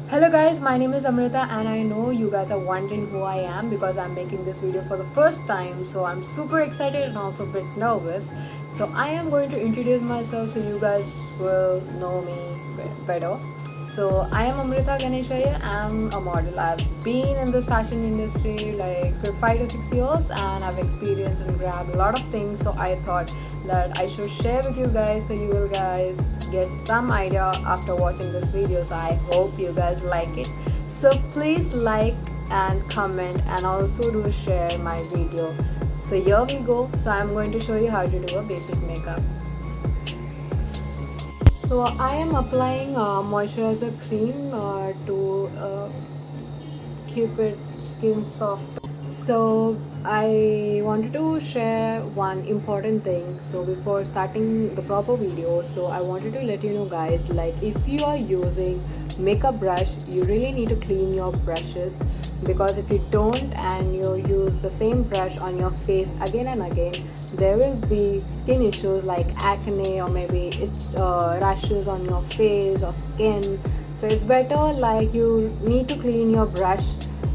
Hello guys, my name is Amrita and I know you guys are wondering who I am because I'm making this video for the first time, so I'm super excited and also a bit nervous. So I am going to introduce myself so you guys will know me better. So I am Amrita Ganeshaya. I'm a model. I've been in the fashion industry like for 5 to 6 years and I've experienced and grabbed a lot of things. So I thought that I should share with you guys so you will guys get some idea after watching this video. So I hope you guys like it. So please like and comment and also do share my video. So here we go. So I'm going to show you how to do a basic makeup. So I am applying moisturizer cream to keep it skin soft. So I wanted to share one important thing. So before starting the proper video, so I wanted to let you know guys, like if you are using makeup brush, you really need to clean your brushes, because if you don't and you use the same brush on your face again and again, there will be skin issues like acne or maybe it's rashes on your face or skin. So it's better like you need to clean your brush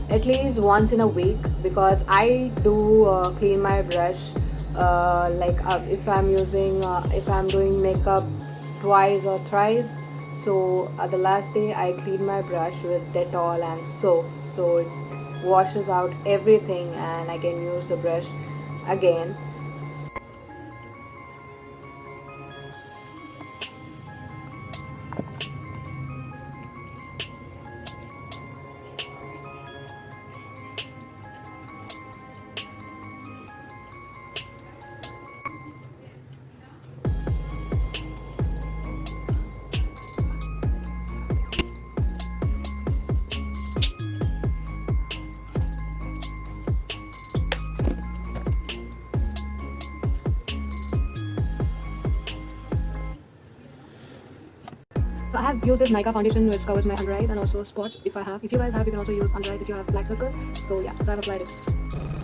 at least once in a week, because I do clean my brush if I'm doing makeup twice or thrice. So the last day I clean my brush with Dettol and soap, so it washes out everything and I can use the brush again. So I have used this Nykaa foundation which covers my under eyes and also spots if I have. If you guys have, you can also use under eyes if you have black circles. So yeah, so I've applied it.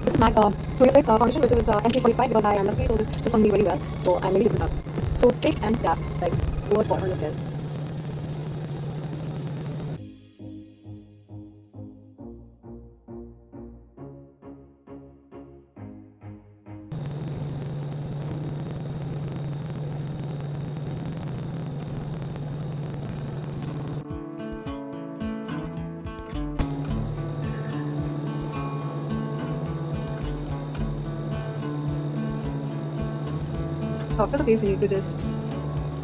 This is my Surya foundation which is NC45 because I am musky, so this sits on me very well. So I'm maybe using that. So take and tap like over spot on the skin. So after the face, you need to just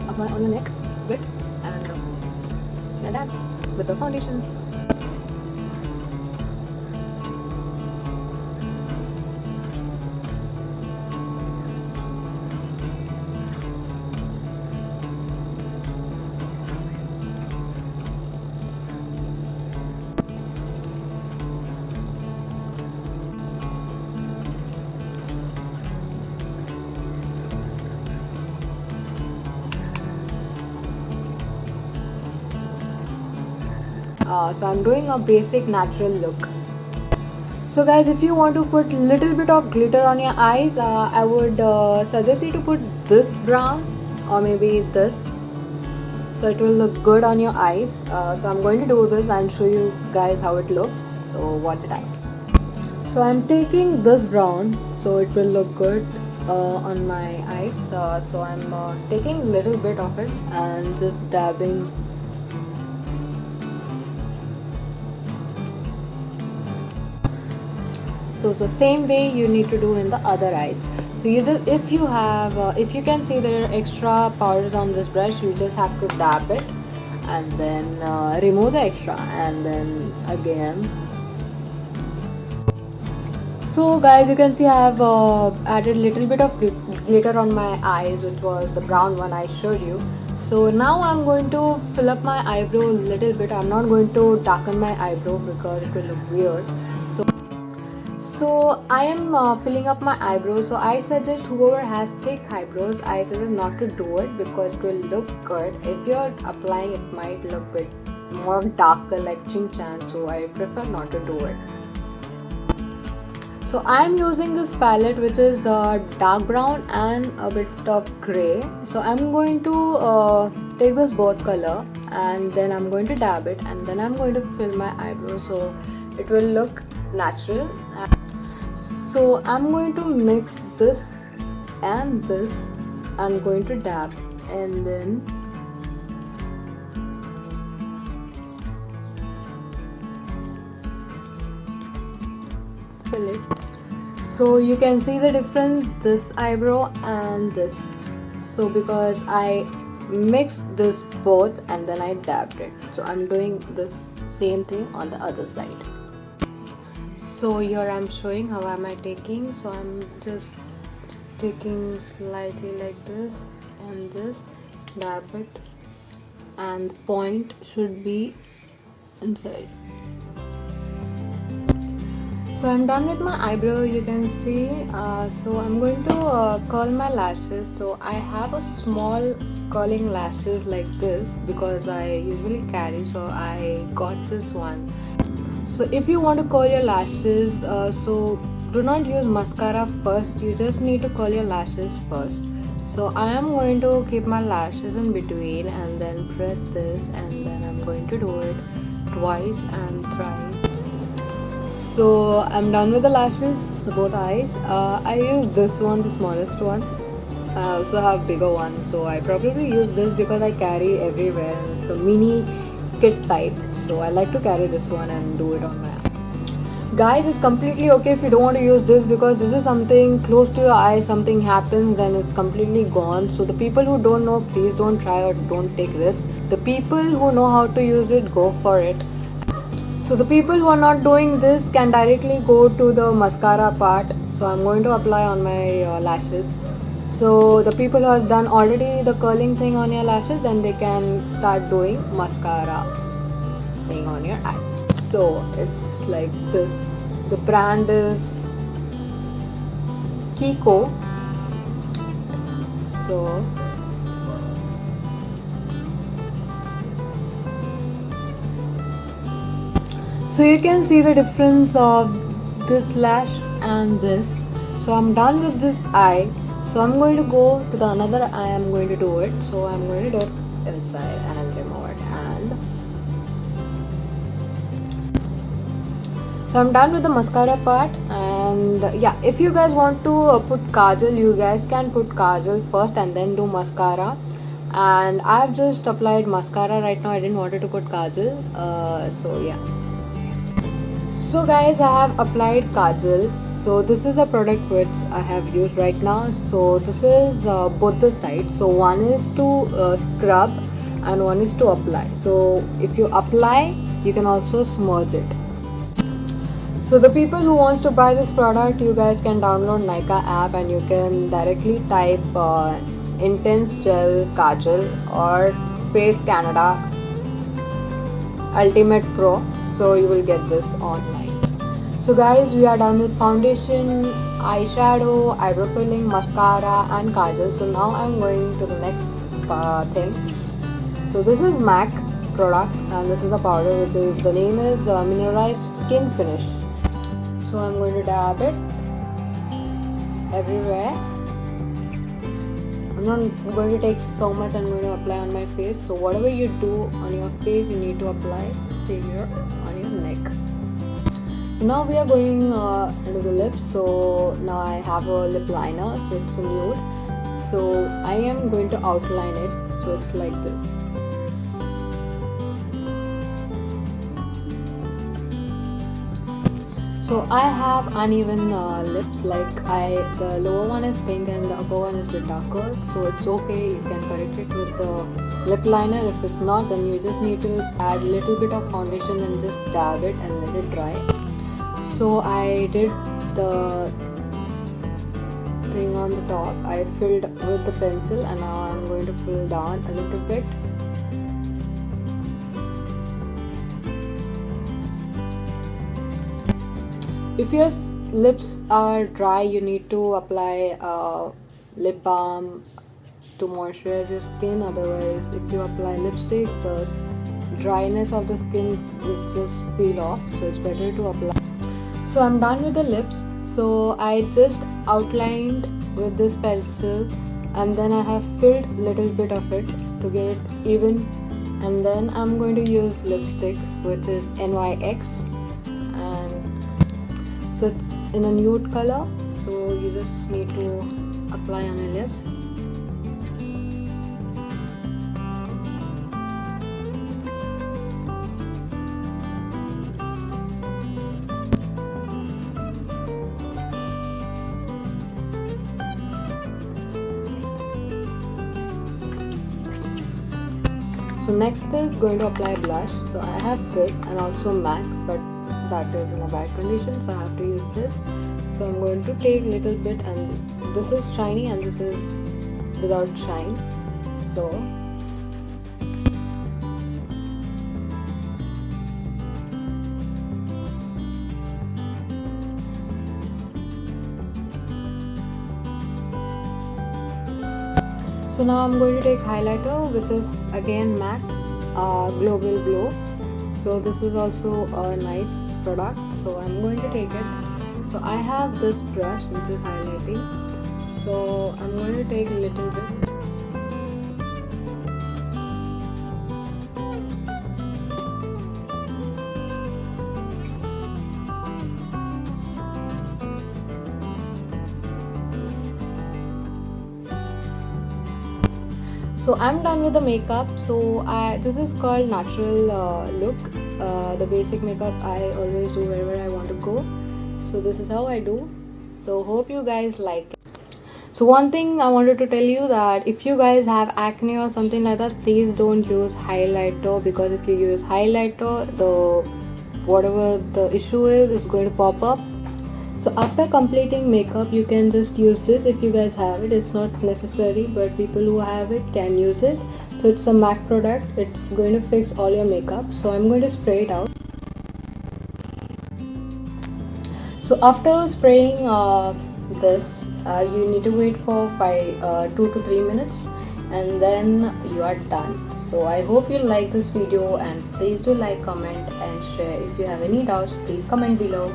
apply on your neck a bit and like that with the foundation. So I'm doing a basic natural look. So guys, if you want to put little bit of glitter on your eyes, I would suggest you to put this brown or maybe this, so it will look good on your eyes. So I'm going to do this and show you guys how it looks, so watch it out. So I'm taking this brown so it will look good on my eyes. So I'm taking a little bit of it and just dabbing. So the same way you need to do in the other eyes. So you just, if you can see there are extra powders on this brush, you just have to dab it and then remove the extra and then again. So guys, you can see I have added little bit of glitter on my eyes, which was the brown one I showed you. So now I'm going to fill up my eyebrow a little bit. I'm not going to darken my eyebrow because it will look weird. So I am filling up my eyebrows. So I suggest whoever has thick eyebrows, I suggest not to do it because it will look good. If you're applying, it might look bit more darker like Chin Chan. So I prefer not to do it. So I am using this palette which is dark brown and a bit of grey. So I'm going to take this both color and then I'm going to dab it, and then I'm going to fill my eyebrow so it will look natural. So I'm going to mix this and this. I'm going to dab and then fill it. So you can see the difference, this eyebrow and this. So because I mixed this both and then I dabbed it, so I'm doing this same thing on the other side. So here I'm showing how am I taking. So I'm just taking slightly like this and this, dab it, and the point should be inside. So I'm done with my eyebrow, you can see. So I'm going to curl my lashes. So I have a small curling lashes like this because I usually carry, so I got this one. So if you want to curl your lashes, so do not use mascara first, you just need to curl your lashes first. So I am going to keep my lashes in between and then press this, and then I'm going to do it twice and thrice. So I'm done with the lashes, both eyes. I use this one, the smallest one. I also have bigger one, so I probably use this because I carry everywhere and it's a mini kit type. So I like to carry this one and do it on my eye. Guys, it's completely okay if you don't want to use this because this is something close to your eye, something happens and it's completely gone. So the people who don't know, please don't try or don't take risk. The people who know how to use it, go for it. So the people who are not doing this can directly go to the mascara part. So I'm going to apply on my lashes. So the people who have done already the curling thing on your lashes, then they can start doing mascara thing on your eye. So it's like this. The brand is Kiko. So you can see the difference of this lash and this. So I'm done with this eye. So I'm going to go to the another eye. I'm going to do it. So I'm going to do it inside and remove it. And so I'm done with the mascara part. And yeah, if you guys want to put kajal, you guys can put kajal first and then do mascara. And I've just applied mascara right now. I didn't want to put kajal. So yeah. So guys, I have applied kajal. So this is a product which I have used right now. So this is both the sides. So one is to scrub and one is to apply. So if you apply, you can also smudge it. So the people who wants to buy this product, you guys can download Nykaa app and you can directly type Intense Gel Kajal or Face Canada Ultimate Pro. So you will get this online. So guys, we are done with foundation, eyeshadow, eyebrow filling, mascara and kajal. So now I'm going to the next thing. So this is MAC product and this is the powder, which is, the name is Mineralized Skin Finish. So I'm going to dab it everywhere. I'm not going to take so much, I'm going to apply on my face. So whatever you do on your face, you need to apply same here on your neck. So now we are going into the lips. So now I have a lip liner, so it's a nude. So I am going to outline it, so it's like this. So I have uneven lips, like the lower one is pink and the upper one is a bit darker. So it's okay, you can correct it with the lip liner. If it's not, then you just need to add a little bit of foundation and just dab it and let it dry. So I did the thing on the top. I filled with the pencil and now I'm going to fill down a little bit. If your lips are dry, you need to apply lip balm to moisturize your skin. Otherwise, if you apply lipstick, the dryness of the skin will just peel off. So it's better to apply. So I'm done with the lips. So I just outlined with this pencil and then I have filled little bit of it to get it even. And then I'm going to use lipstick, which is NYX, and so it's in a nude color, so you just need to apply on your lips. So next is going to apply blush. So I have this and also MAC, but that is in a bad condition, so I have to use this. So I'm going to take a little bit, and this is shiny and this is without shine. So now I'm going to take highlighter, which is again MAC Global Glow. So this is also a nice product, so I'm going to take it. So I have this brush which is highlighting, so I'm going to take a little bit. So I'm done with the makeup. So this is called natural look. The basic makeup I always do wherever I want to go. So this is how I do. So hope you guys like it. So one thing I wanted to tell you, that if you guys have acne or something like that, please don't use highlighter, because if you use highlighter, whatever the issue is going to pop up. So after completing makeup, you can just use this if you guys have it. It's not necessary, but people who have it can use it. So it's a MAC product. It's going to fix all your makeup. So I'm going to spray it out. So after spraying this, you need to wait for 2 to 3 minutes, and then you are done. So I hope you like this video, and please do like, comment and share. If you have any doubts, please comment below.